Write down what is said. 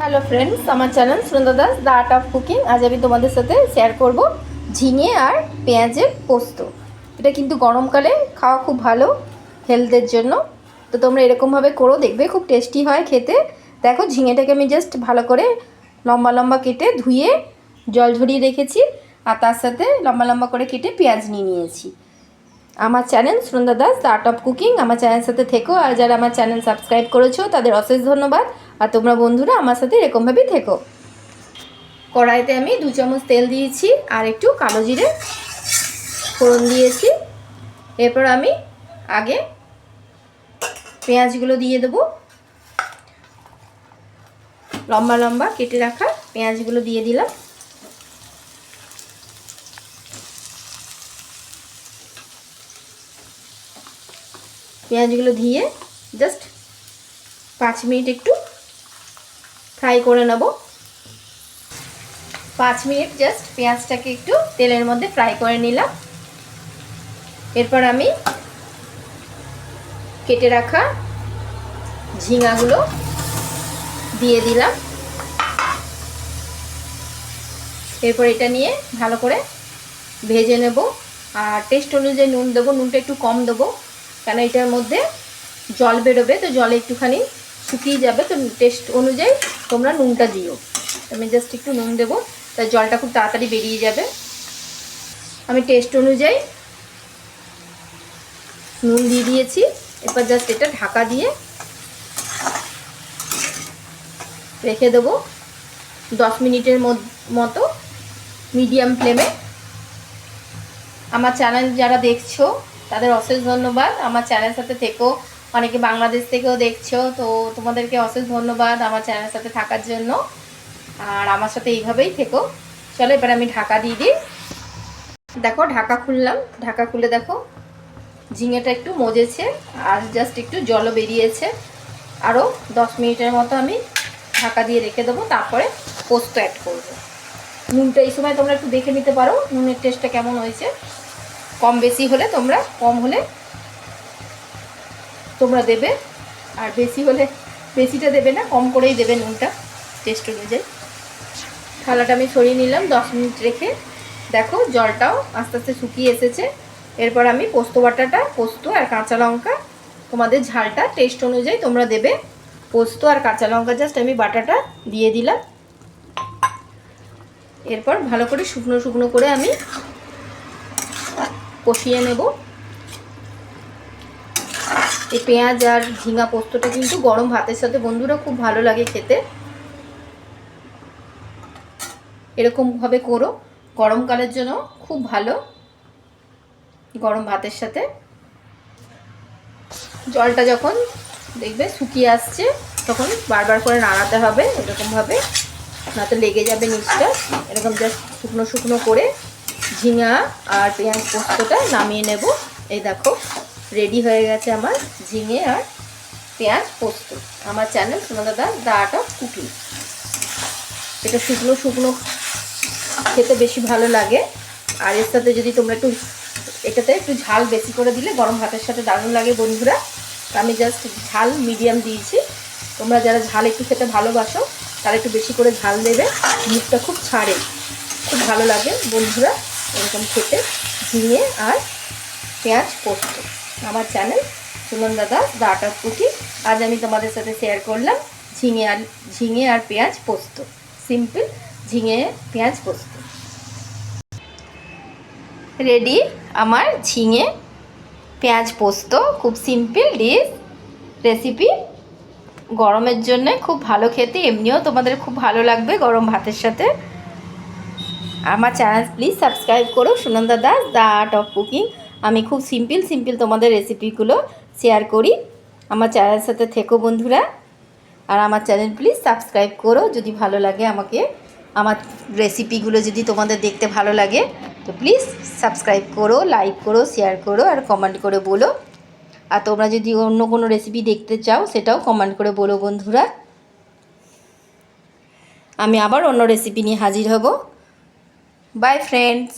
Hello friends, আমার channel Sunanda Das the art of cooking. আজ আমি তোমাদের সাথে শেয়ার করব ঝিঙে আর পেঁয়াজের পোস্ত। এটা কিন্তু গরমকালে খাওয়া খুব ভালো হেলথের জন্য। তো তোমরা এরকমভাবে করো, দেখবে খুব টেস্টি হয় খেতে। দেখো, ঝিঙেটাকে আমি জাস্ট ভালো করে লম্বা লম্বা কেটে ধুয়ে জল ঝরিয়ে রেখেছি, আর তার সাথে লম্বা লম্বা করে কেটে পেঁয়াজ নিয়ে নিয়েছি। আমার channel Sunanda Das the art of cooking, আমার চ্যানেলের সাথে থেকো। আর যারা আমার চ্যানেল সাবস্ক্রাইব করেছো তাদের অশেষ ধন্যবাদ। আর তোমরা বন্ধুরা আমার সাথে এরকমভাবেই থেকো। কড়াইতে আমি 2 চামচ তেল দিয়েছি আর একটু কালো জিরে ফোড়ন দিয়েছি। এরপর আমি আগে পেঁয়াজগুলো দিয়ে দেবো। লম্বা লম্বা কেটে রাখা পেঁয়াজগুলো দিয়ে দিলাম। পেঁয়াজগুলো দিয়ে জাস্ট 5 মিনিট একটু ফ্রাই করে নেব। 5 মিনিট জাস্ট পেঁয়াজটাকে একটু তেলের মধ্যে ফ্রাই করে নিলাম। এরপর আমি কেটে রাখা ঝিঙাগুলো দিয়ে দিলাম। এরপর এটা নিয়ে ভালো করে ভেজে নেব। আর টেস্ট অনুযায়ী নুন দেবো, নুনটা একটু কম দেবো, কেন এটার মধ্যে জল বেরোবে, তো জলে একটুখানি শুকিয়ে যাবে। তো টেস্ট অনুযায়ী তোমরা নুনটা দিও। আমি জাস্ট একটু নুন দেবো, তাই জলটা খুব তাড়াতাড়ি বেরিয়ে যাবে। আমি টেস্ট অনুযায়ী নুন দিয়ে দিয়েছি। এরপর জাস্ট এটা ঢাকা দিয়ে রেখে দেবো 10 মিনিটের মতো মিডিয়াম ফ্লেমে। আমার চ্যানেল যারা দেখছো তাদের অশেষ ধন্যবাদ। আমার চ্যানেলের সাথে থেকো, অনেকে বাংলাদেশ থেকেও দেখছো, তো তোমাদেরকে অশেষ ধন্যবাদ আমার চ্যানেলের সাথে থাকার জন্য। আর আমার সাথে এইভাবেই থেকো। চলো এবার আমি ঢাকা দিয়ে দিই। দেখো ঢাকা খুললাম, ঢাকা খুলে দেখো ঝিঙেটা একটু মজেছে আর জাস্ট একটু জলও বেরিয়েছে। আরও 10 মিনিটের মতো আমি ঢাকা দিয়ে রেখে দেবো, তারপরে পোস্ত অ্যাড করবো। নুনটা এই সময় তোমরা একটু দেখে নিতে পারো নুনের টেস্টটা কেমন হয়েছে। কম বেশি হলে তোমরা, কম হলে তোমরা দেবে, আর বেশি হলে বেশিটা দেবে না, কম করেই দেবে নুনটা টেস্ট অনুযায়ী। থালাটা আমি সরিয়ে নিলাম 10 মিনিট রেখে। দেখো জলটাও আস্তে আস্তে শুকিয়ে এসেছে। এরপর আমি পোস্ত বাটাটা, পোস্ত আর কাঁচা লঙ্কা, তোমাদের ঝালটা টেস্ট অনুযায়ী তোমরা দেবে। পোস্ত আর কাঁচা লঙ্কা জাস্ট আমি বাটাটা দিয়ে দিলাম। এরপর ভালো করে শুকনো শুকনো করে আমি কষিয়ে নেব। এই পেঁয়াজ আর ঝিঙা পোস্তটা কিন্তু গরম ভাতের সাথে বন্ধুরা খুব ভালো লাগে খেতে। এরকমভাবে করো, গরমকালের জন্য খুব ভালো গরম ভাতের সাথে। জলটা যখন দেখবে শুকিয়ে আসছে তখন বারবার করে নাড়াতে হবে এরকমভাবে, না তো লেগে যাবে নিচটা। এরকম জাস্ট শুকনো শুকনো করে ঝিঙা আর পেঁয়াজ পোস্তটা নামিয়ে নেব। এই দেখো রেডি হয়ে গেছে আমার ঝিঙে আর পেঁয়াজ পোস্ত। আমার channel Sunanda Das the art of cooking. এটা শুকনো শুকনো খেতে বেশি ভালো লাগে। আর এর সাথে যদি তোমরা একটু, এটাতে একটু ঝাল বেশি করে দিলে গরম ভাতের সাথে দারুণ লাগে বন্ধুরা। আমি জাস্ট ঝাল মিডিয়াম দিয়েছি। তোমরা যারা ঝাল একটু খেতে ভালোবাসো তারা একটু বেশি করে ঝাল দেবে, মুখটা খুব ছাড়ে, খুব ভালো লাগে বন্ধুরা এরকম খেতে ঝিঙে আর পেঁয়াজ পোস্ত। আমার channel Sunanda Das the art of cooking. আজ আমি তোমাদের সাথে শেয়ার করলাম ঝিঙে আর পেঁয়াজ পোস্ত, সিম্পল ঝিঙে পেঁয়াজ পোস্ত। রেডি আমার ঝিঙে পেঁয়াজ পোস্ত, খুব সিম্পল ডিশ রেসিপি। গরমের জন্য খুব ভালো খেতে, এমনিও তোমাদের খুব ভালো লাগবে গরম ভাতের সাথে। আমার চ্যানেল প্লিজ সাবস্ক্রাইব করো, Sunanda Das the art of cooking. আমি খুব সিম্পল তোমাদের রেসিপিগুলো শেয়ার করি। আমার চ্যানেলের সাথে থেকো বন্ধুরা। আর আমার চ্যানেল প্লিজ সাবস্ক্রাইব করো যদি ভালো লাগে আমাকে, আমার রেসিপিগুলো যদি তোমাদের দেখতে ভালো লাগে তো প্লিজ সাবস্ক্রাইব করো, লাইক করো, শেয়ার করো আর কমেন্ট করে বলো। আর তোমরা যদি অন্য কোনো রেসিপি দেখতে চাও সেটাও কমেন্ট করে বলো বন্ধুরা। আমি আবার অন্য রেসিপি নিয়ে হাজির হব। By friends.